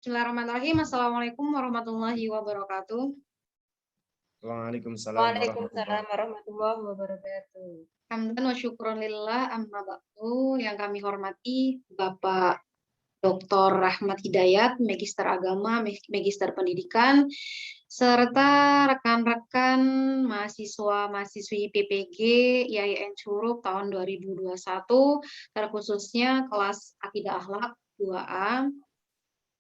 Bismillahirrahmanirrahim. Assalamualaikum warahmatullahi wabarakatuh. Waalaikumsalam warahmatullahi Waalaikumsalam warahmatullahi wabarakatuh. Hamdan wa syukron lillah amma ba'du. Yang kami hormati Bapak Dr. Rahmat Hidayat, Magister Agama, Magister Pendidikan, serta rekan-rekan mahasiswa-mahasiswi PPG IAIN Curup tahun 2021, terkhususnya kelas Akidah Akhlak 2A.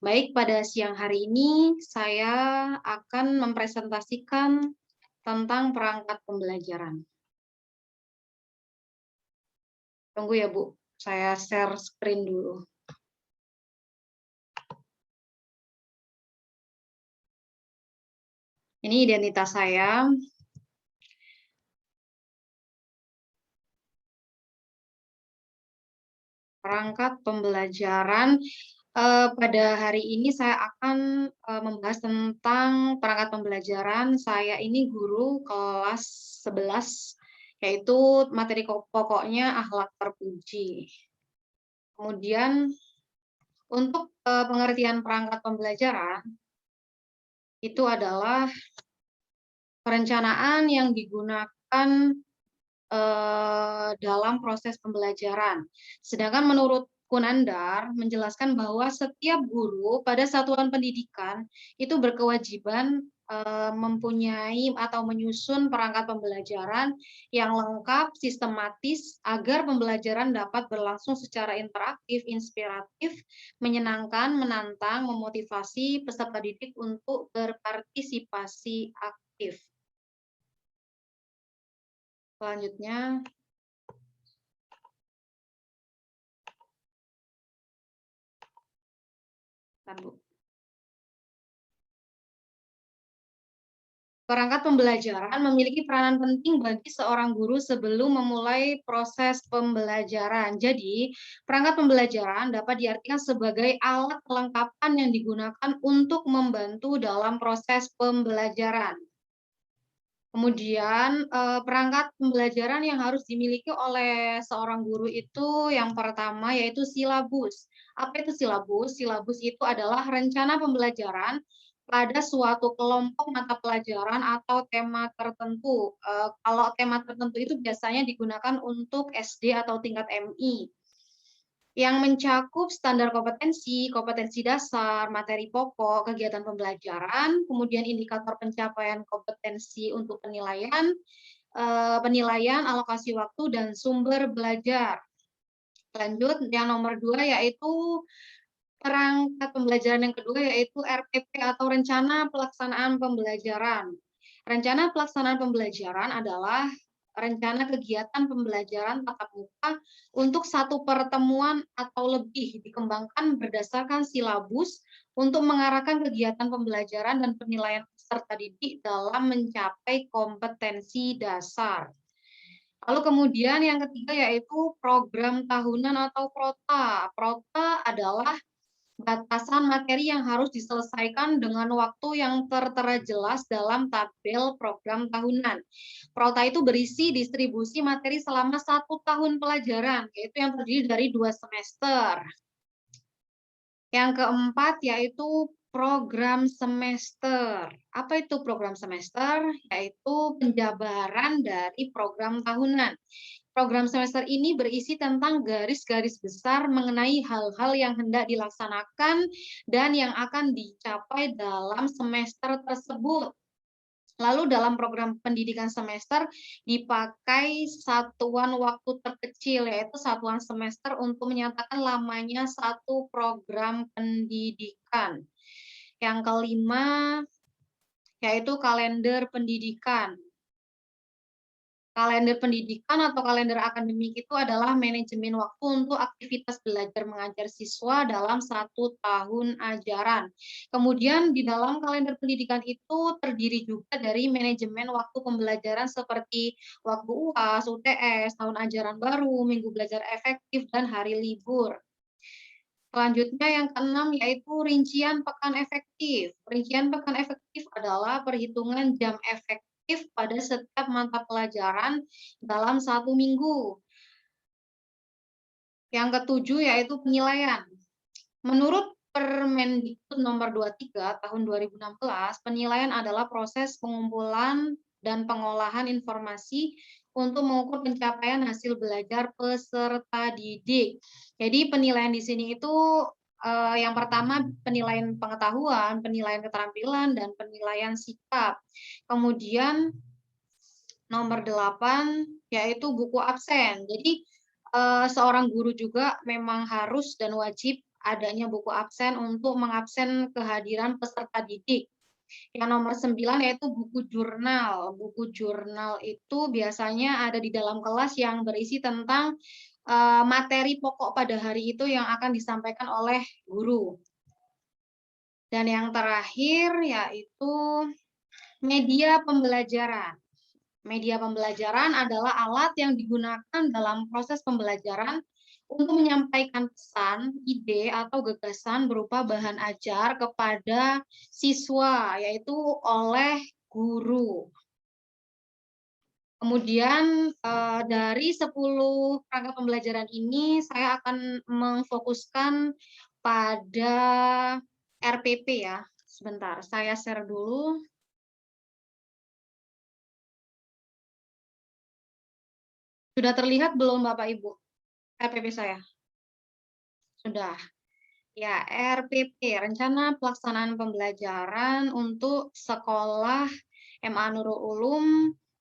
Baik, pada siang hari ini saya akan mempresentasikan tentang perangkat pembelajaran. Tunggu ya, Bu. Saya share screen dulu. Ini identitas saya. Perangkat pembelajaran. Pada hari ini saya akan membahas tentang perangkat pembelajaran. Saya ini guru kelas 11, yaitu materi pokoknya akhlak terpuji. Kemudian untuk pengertian perangkat pembelajaran, itu adalah perencanaan yang digunakan dalam proses pembelajaran. Sedangkan menurut Kunandar menjelaskan bahwa setiap guru pada satuan pendidikan itu berkewajiban mempunyai atau menyusun perangkat pembelajaran yang lengkap, sistematis, agar pembelajaran dapat berlangsung secara interaktif, inspiratif, menyenangkan, menantang, memotivasi peserta didik untuk berpartisipasi aktif. Selanjutnya, perangkat pembelajaran memiliki peranan penting bagi seorang guru sebelum memulai proses pembelajaran. Jadi, perangkat pembelajaran dapat diartikan sebagai alat kelengkapan yang digunakan untuk membantu dalam proses pembelajaran. Kemudian perangkat pembelajaran yang harus dimiliki oleh seorang guru itu yang pertama yaitu silabus. Apa itu silabus? Silabus itu adalah rencana pembelajaran pada suatu kelompok mata pelajaran atau tema tertentu. Kalau tema tertentu itu biasanya digunakan untuk SD atau tingkat MI. Yang mencakup standar kompetensi, kompetensi dasar, materi pokok, kegiatan pembelajaran, kemudian indikator pencapaian kompetensi untuk penilaian, alokasi waktu, dan sumber belajar. Lanjut, yang nomor 2 yaitu perangkat pembelajaran yang kedua yaitu RPP atau Rencana Pelaksanaan Pembelajaran. Rencana Pelaksanaan Pembelajaran adalah rencana kegiatan pembelajaran tatap muka untuk satu pertemuan atau lebih dikembangkan berdasarkan silabus untuk mengarahkan kegiatan pembelajaran dan penilaian peserta didik dalam mencapai kompetensi dasar. Lalu kemudian yang ketiga yaitu program tahunan atau PROTA. PROTA adalah batasan materi yang harus diselesaikan dengan waktu yang tertera jelas dalam tabel program tahunan. Prota itu berisi distribusi materi selama 1 tahun pelajaran, yaitu yang terdiri dari 2 semester. Yang keempat yaitu program semester. Apa itu program semester? Yaitu penjabaran dari program tahunan. Program semester ini berisi tentang garis-garis besar mengenai hal-hal yang hendak dilaksanakan dan yang akan dicapai dalam semester tersebut. Lalu dalam program pendidikan semester dipakai satuan waktu terkecil, yaitu satuan semester untuk menyatakan lamanya satu program pendidikan. Yang kelima, yaitu kalender pendidikan. Kalender pendidikan atau kalender akademik itu adalah manajemen waktu untuk aktivitas belajar mengajar siswa dalam 1 tahun ajaran. Kemudian di dalam kalender pendidikan itu terdiri juga dari manajemen waktu pembelajaran seperti waktu UAS, UTS, tahun ajaran baru, minggu belajar efektif, dan hari libur. Selanjutnya yang keenam yaitu rincian pekan efektif. Rincian pekan efektif adalah perhitungan jam efektif pada setiap mata pelajaran dalam 1 minggu. Yang ketujuh yaitu penilaian. Menurut Permendikbud nomor 23 tahun 2016, penilaian adalah proses pengumpulan dan pengolahan informasi untuk mengukur pencapaian hasil belajar peserta didik. Jadi penilaian di sini itu yang pertama penilaian pengetahuan, penilaian keterampilan, dan penilaian sikap. Kemudian nomor 8 yaitu buku absen. Jadi seorang guru juga memang harus dan wajib adanya buku absen untuk mengabsen kehadiran peserta didik. Yang nomor 9 yaitu buku jurnal. Buku jurnal itu biasanya ada di dalam kelas yang berisi tentang materi pokok pada hari itu yang akan disampaikan oleh guru. Dan yang terakhir yaitu media pembelajaran. Media pembelajaran adalah alat yang digunakan dalam proses pembelajaran untuk menyampaikan pesan, ide, atau gagasan berupa bahan ajar kepada siswa, yaitu oleh guru. Kemudian dari 10 rangka pembelajaran ini, saya akan memfokuskan pada RPP ya. Sebentar, saya share dulu. Sudah terlihat belum Bapak Ibu RPP saya? Sudah. Ya, RPP, Rencana Pelaksanaan Pembelajaran untuk Sekolah MA Nurul Ulum,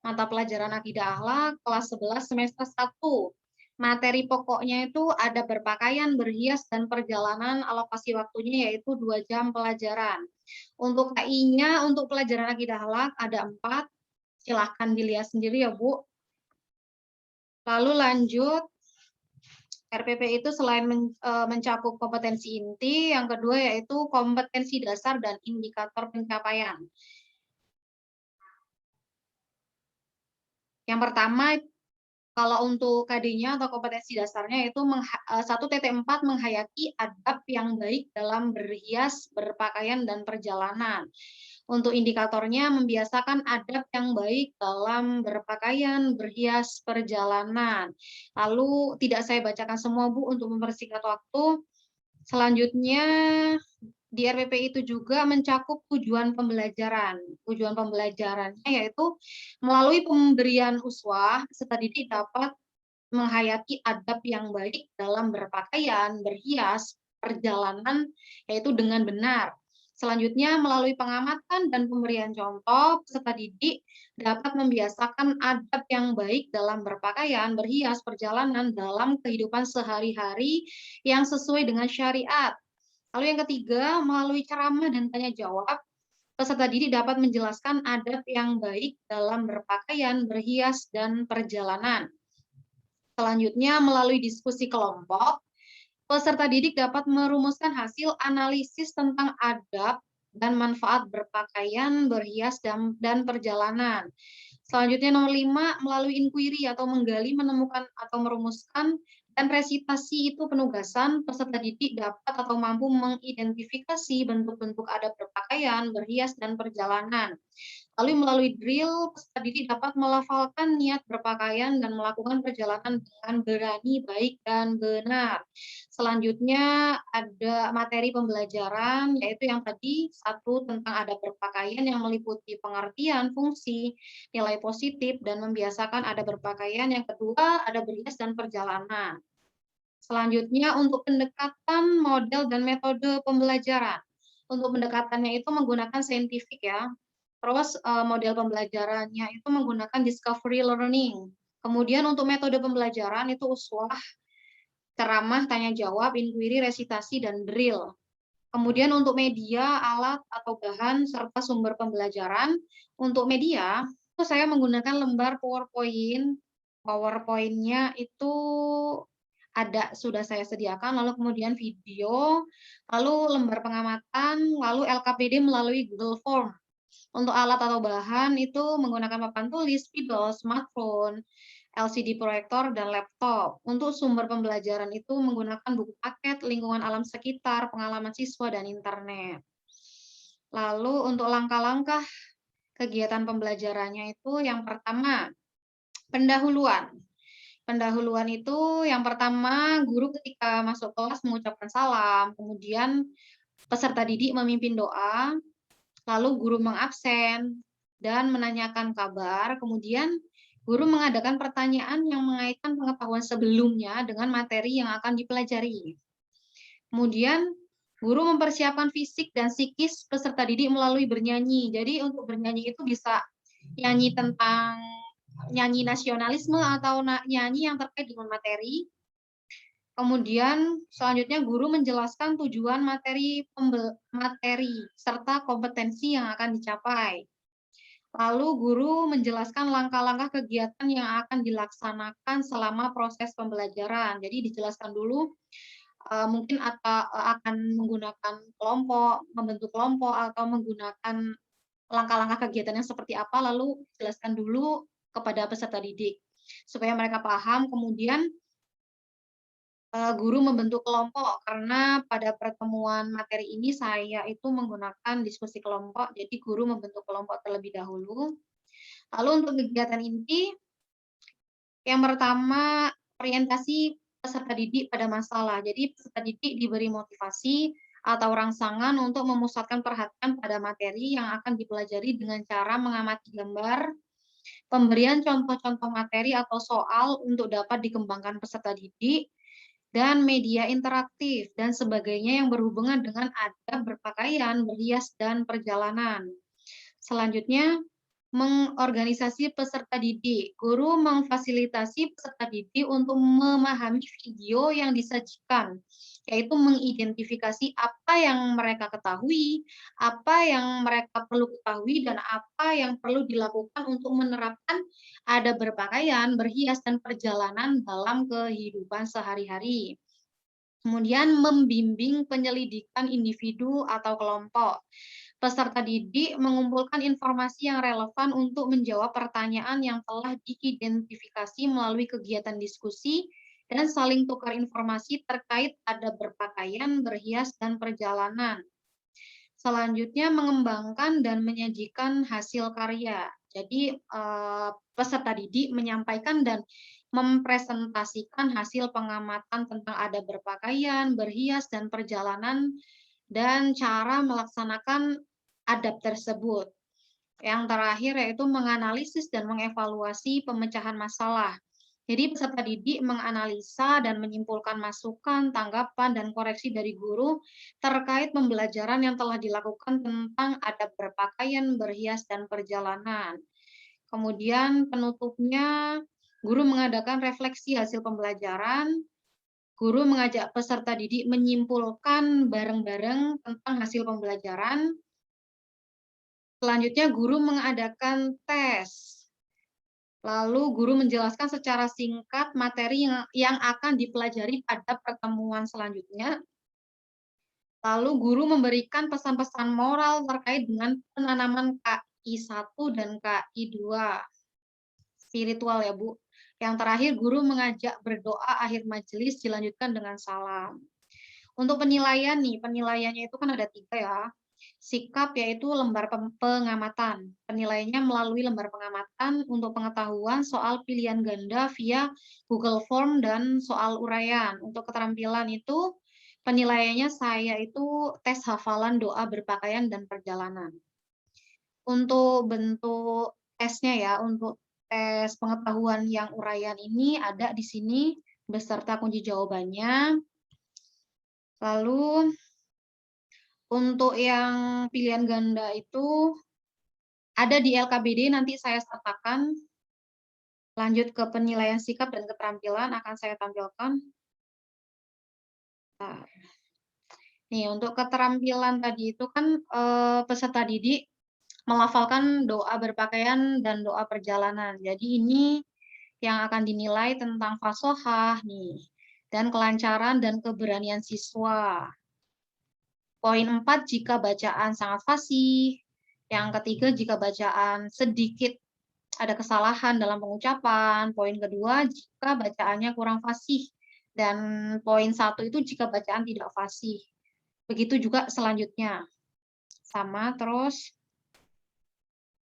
mata pelajaran Akidah Akhlak, kelas 11 semester 1. Materi pokoknya itu ada berpakaian, berhias, dan perjalanan, alokasi waktunya yaitu 2 jam pelajaran. Untuk KI-nya, untuk pelajaran Akidah Akhlak ada 4, silahkan dilihat sendiri ya Bu. Lalu lanjut, RPP itu selain mencakup kompetensi inti, yang kedua yaitu kompetensi dasar dan indikator pencapaian. Yang pertama, kalau untuk KD-nya atau kompetensi dasarnya itu 1.4 menghayati adab yang baik dalam berhias, berpakaian, dan perjalanan. Untuk indikatornya membiasakan adab yang baik dalam berpakaian, berhias, perjalanan. Lalu tidak saya bacakan semua Bu untuk mempersingkat waktu. Selanjutnya di RPP itu juga mencakup tujuan pembelajaran. Tujuan pembelajarannya yaitu melalui pemberian uswah, peserta didik dapat menghayati adab yang baik dalam berpakaian, berhias, perjalanan, yaitu dengan benar. Selanjutnya, melalui pengamatan dan pemberian contoh, peserta didik dapat membiasakan adab yang baik dalam berpakaian, berhias, perjalanan dalam kehidupan sehari-hari yang sesuai dengan syariat. Lalu yang ketiga, melalui ceramah dan tanya jawab, peserta didik dapat menjelaskan adab yang baik dalam berpakaian, berhias, dan perjalanan. Selanjutnya, melalui diskusi kelompok, peserta didik dapat merumuskan hasil analisis tentang adab dan manfaat berpakaian, berhias, dan perjalanan. Selanjutnya nomor 5, melalui inquiry atau menggali, menemukan, atau merumuskan, dan resitasi itu penugasan, peserta didik dapat atau mampu mengidentifikasi bentuk-bentuk adab berpakaian, berhias, dan perjalanan. Lalu melalui drill, peserta didik dapat melafalkan niat berpakaian dan melakukan perjalanan dengan berani, baik, dan benar. Selanjutnya ada materi pembelajaran, yaitu yang tadi, 1 tentang adab berpakaian yang meliputi pengertian, fungsi, nilai positif, dan membiasakan adab berpakaian. Yang kedua, ada berhias dan perjalanan. Selanjutnya untuk pendekatan model dan metode pembelajaran. Untuk pendekatannya itu menggunakan saintifik ya. Terus model pembelajarannya itu menggunakan discovery learning. Kemudian untuk metode pembelajaran itu uswah, ceramah, tanya jawab, inquiry, resitasi, dan drill. Kemudian untuk media, alat atau bahan serta sumber pembelajaran. Untuk media itu saya menggunakan lembar PowerPoint. PowerPoint-nya itu ada sudah saya sediakan, lalu kemudian video, lalu lembar pengamatan, lalu LKPD melalui Google Form. Untuk alat atau bahan itu menggunakan papan tulis, spidol, smartphone, LCD proyektor, dan laptop. Untuk sumber pembelajaran itu menggunakan buku paket, lingkungan alam sekitar, pengalaman siswa, dan internet. Lalu untuk langkah-langkah kegiatan pembelajarannya itu yang pertama, pendahuluan. Pendahuluan itu yang pertama, guru ketika masuk kelas mengucapkan salam, kemudian Peserta didik memimpin doa, lalu guru mengabsen dan menanyakan kabar, kemudian guru mengadakan pertanyaan yang mengaitkan pengetahuan sebelumnya dengan materi yang akan dipelajari. Kemudian guru mempersiapkan fisik dan psikis peserta didik melalui bernyanyi. Jadi untuk bernyanyi itu bisa nyanyi tentang nyanyi nasionalisme atau nyanyi yang terkait dengan materi. Kemudian selanjutnya guru menjelaskan tujuan materi serta kompetensi yang akan dicapai. Lalu guru menjelaskan langkah-langkah kegiatan yang akan dilaksanakan selama proses pembelajaran. Jadi dijelaskan dulu mungkin akan menggunakan kelompok, membentuk kelompok atau menggunakan langkah-langkah kegiatannya seperti apa, lalu jelaskan dulu kepada peserta didik supaya mereka paham. Kemudian guru membentuk kelompok karena pada pertemuan materi ini saya itu menggunakan diskusi kelompok, jadi guru membentuk kelompok terlebih dahulu. Lalu untuk kegiatan inti, yang pertama orientasi peserta didik pada masalah. Jadi peserta didik diberi motivasi atau rangsangan untuk memusatkan perhatian pada materi yang akan dipelajari dengan cara mengamati gambar, pemberian contoh-contoh materi atau soal untuk dapat dikembangkan peserta didik, dan media interaktif dan sebagainya yang berhubungan dengan adab berpakaian, berhias, dan perjalanan. Selanjutnya, mengorganisasi peserta didik. Guru memfasilitasi peserta didik untuk memahami video yang disajikan, yaitu mengidentifikasi apa yang mereka ketahui, apa yang mereka perlu ketahui, dan apa yang perlu dilakukan untuk menerapkan adab berpakaian, berhias, dan perjalanan dalam kehidupan sehari-hari. Kemudian membimbing penyelidikan individu atau kelompok. Peserta didik mengumpulkan informasi yang relevan untuk menjawab pertanyaan yang telah diidentifikasi melalui kegiatan diskusi dan saling tukar informasi terkait adab berpakaian, berhias, dan perjalanan. Selanjutnya mengembangkan dan menyajikan hasil karya. Jadi peserta didik menyampaikan dan mempresentasikan hasil pengamatan tentang adab berpakaian, berhias, dan perjalanan, dan cara melaksanakan adab tersebut. Yang terakhir yaitu menganalisis dan mengevaluasi pemecahan masalah. Jadi peserta didik menganalisa dan menyimpulkan masukan, tanggapan, dan koreksi dari guru terkait pembelajaran yang telah dilakukan tentang adab berpakaian, berhias, dan perjalanan. Kemudian penutupnya, guru mengadakan refleksi hasil pembelajaran. Guru mengajak peserta didik menyimpulkan bareng-bareng tentang hasil pembelajaran. Selanjutnya, guru mengadakan tes. Lalu guru menjelaskan secara singkat materi yang akan dipelajari pada pertemuan selanjutnya. Lalu guru memberikan pesan-pesan moral terkait dengan penanaman KI 1 dan KI 2. Spiritual ya, Bu. Yang terakhir, guru mengajak berdoa akhir majelis dilanjutkan dengan salam. Untuk penilaian nih, penilaiannya itu kan ada 3 ya. Sikap yaitu lembar pengamatan. Penilaiannya melalui lembar pengamatan untuk pengetahuan soal pilihan ganda via Google Form dan soal uraian. Untuk keterampilan itu penilaiannya saya itu tes hafalan doa berpakaian dan perjalanan. Untuk bentuk tesnya ya, untuk tes pengetahuan yang uraian ini ada di sini beserta kunci jawabannya. Lalu untuk yang pilihan ganda itu ada di LKBD, nanti saya sertakan. Lanjut ke penilaian sikap dan keterampilan akan saya tampilkan. Nah, nih, untuk keterampilan tadi itu kan peserta didik melafalkan doa berpakaian dan doa perjalanan. Jadi ini yang akan dinilai tentang fasohah nih, dan kelancaran dan keberanian siswa. Poin 4, jika bacaan sangat fasih. Yang ketiga, jika bacaan sedikit ada kesalahan dalam pengucapan. Poin kedua, jika bacaannya kurang fasih. Dan poin 1 itu jika bacaan tidak fasih. Begitu juga selanjutnya. Sama terus.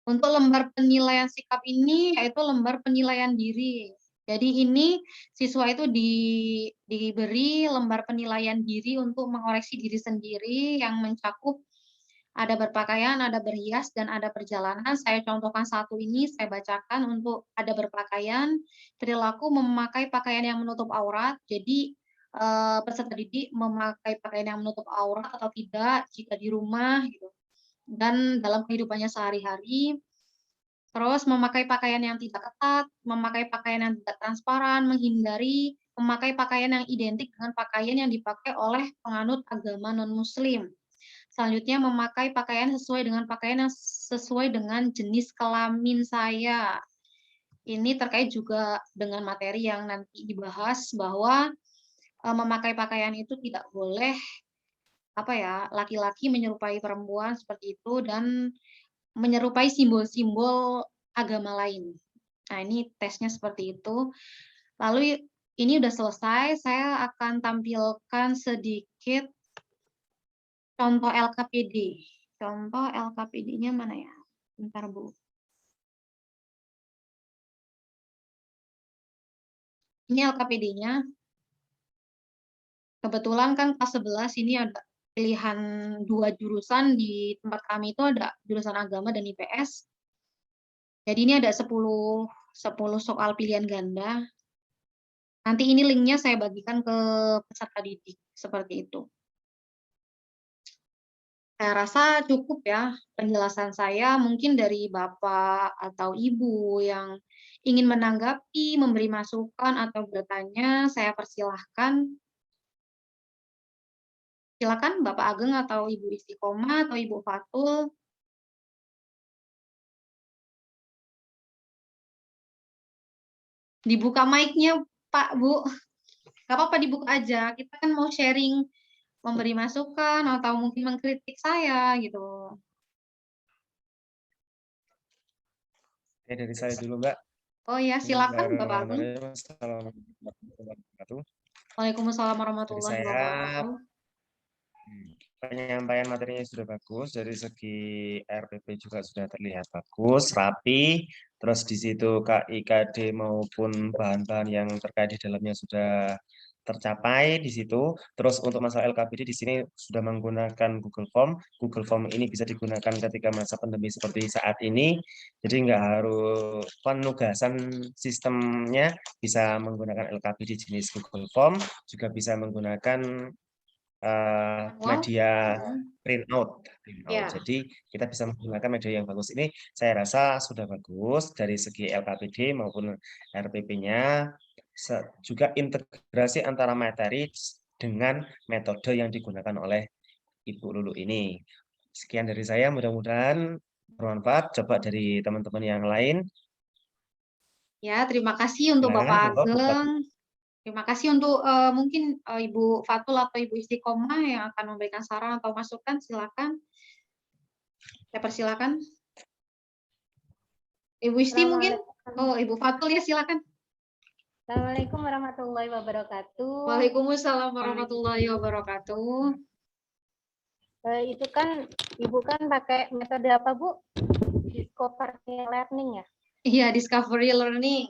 Untuk lembar penilaian sikap ini yaitu lembar penilaian diri. Jadi ini siswa itu diberi lembar penilaian diri untuk mengoreksi diri sendiri yang mencakup ada berpakaian, ada berhias, dan ada perjalanan. Saya contohkan satu ini, saya bacakan untuk ada berpakaian, perilaku memakai pakaian yang menutup aurat. Jadi peserta didik memakai pakaian yang menutup aurat atau tidak jika di rumah gitu. Dan dalam kehidupannya sehari-hari. Terus memakai pakaian yang tidak ketat, memakai pakaian yang tidak transparan, menghindari memakai pakaian yang identik dengan pakaian yang dipakai oleh penganut agama non-muslim. Selanjutnya memakai pakaian sesuai dengan jenis kelamin saya. Ini terkait juga dengan materi yang nanti dibahas bahwa memakai pakaian itu tidak boleh laki-laki menyerupai perempuan seperti itu dan menyerupai simbol-simbol agama lain. Nah, ini tesnya seperti itu. Lalu ini udah selesai, saya akan tampilkan sedikit contoh LKPD. Contoh LKPD-nya mana ya? Bentar, Bu. Ini LKPD-nya. Kebetulan kan kelas 11 ini ada pilihan 2 jurusan di tempat kami itu ada jurusan agama dan IPS. Jadi ini ada 10 soal pilihan ganda. Nanti ini linknya saya bagikan ke peserta didik, seperti itu. Saya rasa cukup ya penjelasan saya, mungkin dari Bapak atau Ibu yang ingin menanggapi, memberi masukan, atau bertanya, saya persilahkan. Silakan Bapak Ageng atau Ibu Istiqomah atau Ibu Fatul. Dibuka mic-nya, Pak, Bu. Gak apa-apa dibuka aja. Kita kan mau sharing, memberi masukan, atau mungkin mengkritik saya, gitu. Oke, dari saya dulu, Mbak. Oh ya, silakan Bapak Ageng. Waalaikumsalam Waalaikumsalam warahmatullahi wabarakatuh. Penyampaian materinya sudah bagus, dari segi RPP juga sudah terlihat bagus, rapi, terus di situ KIKD maupun bahan-bahan yang terkait di dalamnya sudah tercapai di situ. Terus untuk masalah LKPD di sini sudah menggunakan Google Form. Google Form ini bisa digunakan ketika masa pandemi seperti saat ini. Jadi nggak harus penugasan sistemnya bisa menggunakan LKPD jenis Google Form, juga bisa menggunakan media printout. Ya. Jadi kita bisa menggunakan media yang bagus ini. Saya rasa sudah bagus dari segi LKPD maupun RPP-nya. Juga integrasi antara materi dengan metode yang digunakan oleh Ibu Lulu ini. Sekian dari saya, mudah-mudahan bermanfaat. Coba dari teman-teman yang lain. Ya, terima kasih untuk Bapak Ageng. Terima kasih untuk mungkin Ibu Fatul atau Ibu Istiqomah yang akan memberikan saran atau masukan, silakan. Saya persilakan. Ibu Isti mungkin? Oh, Ibu Fatul ya, silakan. Assalamualaikum warahmatullahi wabarakatuh. Waalaikumsalam warahmatullahi wabarakatuh. Itu kan Ibu kan pakai metode apa, Bu? Discovery learning ya? Iya, discovery learning.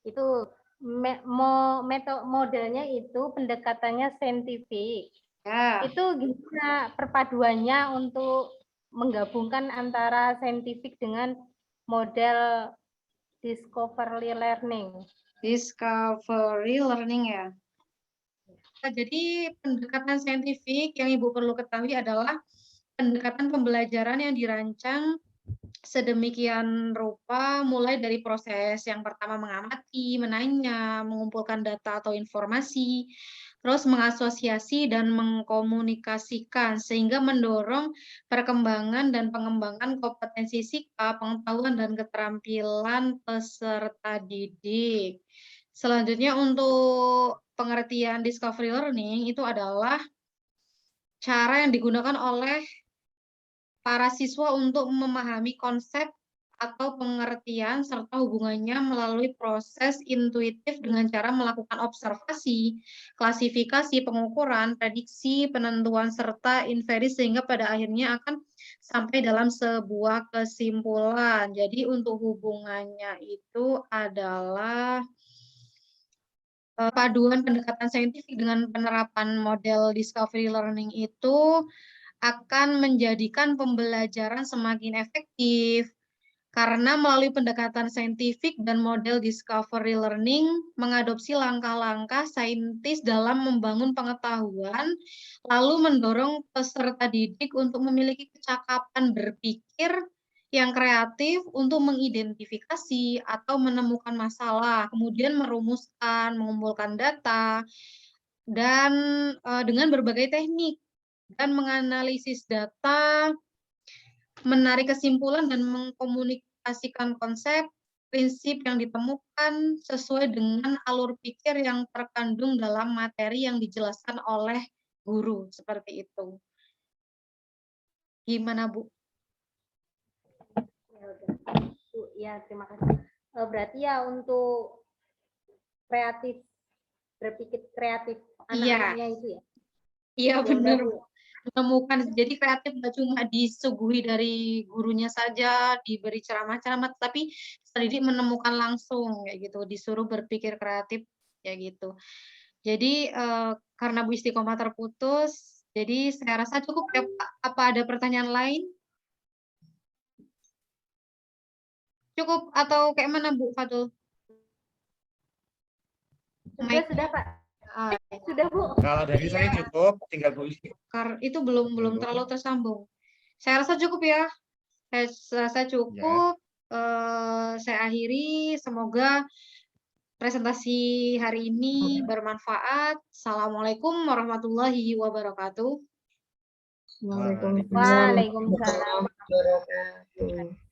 Itu modelnya itu pendekatannya saintifik. Ya. Itu gimana perpaduannya untuk menggabungkan antara saintifik dengan model discovery learning? Discovery learning ya. Jadi pendekatan saintifik yang Ibu perlu ketahui adalah pendekatan pembelajaran yang dirancang sedemikian rupa, mulai dari proses yang pertama mengamati, menanya, mengumpulkan data atau informasi, terus mengasosiasi dan mengkomunikasikan, sehingga mendorong perkembangan dan pengembangan kompetensi sikap, pengetahuan, dan keterampilan peserta didik. Selanjutnya untuk pengertian discovery learning itu adalah cara yang digunakan oleh para siswa untuk memahami konsep atau pengertian serta hubungannya melalui proses intuitif dengan cara melakukan observasi, klasifikasi, pengukuran, prediksi, penentuan, serta inferi sehingga pada akhirnya akan sampai dalam sebuah kesimpulan. Jadi untuk hubungannya itu adalah paduan pendekatan saintifik dengan penerapan model discovery learning itu akan menjadikan pembelajaran semakin efektif, karena melalui pendekatan saintifik dan model discovery learning mengadopsi langkah-langkah saintis dalam membangun pengetahuan, lalu mendorong peserta didik untuk memiliki kecakapan berpikir yang kreatif untuk mengidentifikasi atau menemukan masalah, kemudian merumuskan, mengumpulkan data, dan dengan berbagai teknik, dan menganalisis data, menarik kesimpulan dan mengkomunikasikan konsep, prinsip yang ditemukan sesuai dengan alur pikir yang terkandung dalam materi yang dijelaskan oleh guru, seperti itu. Gimana, Bu? Ya udah. Bu, ya terima kasih. Berarti ya untuk kreatif, berpikir kreatif anak-anaknya itu ya? Iya, Ya udah, benar. Bu. Menemukan, jadi kreatif nggak cuma disuguhi dari gurunya saja, diberi ceramah-ceramah, tapi didik menemukan langsung kayak gitu, disuruh berpikir kreatif kayak gitu. Jadi karena Bu Istiqomah terputus, jadi saya rasa cukup ya Pak. Apa ada pertanyaan lain? Cukup atau kayak mana Bu Fadul? Sudah Pak. Sudah Bu. Kalau dari saya cukup, tinggal Bu. Itu belum terlalu tersambung. Saya rasa cukup ya. Saya rasa cukup. Saya akhiri. Semoga presentasi hari ini bermanfaat. Assalamualaikum warahmatullahi wabarakatuh. Waalaikumsalam warahmatullahi wabarakatuh.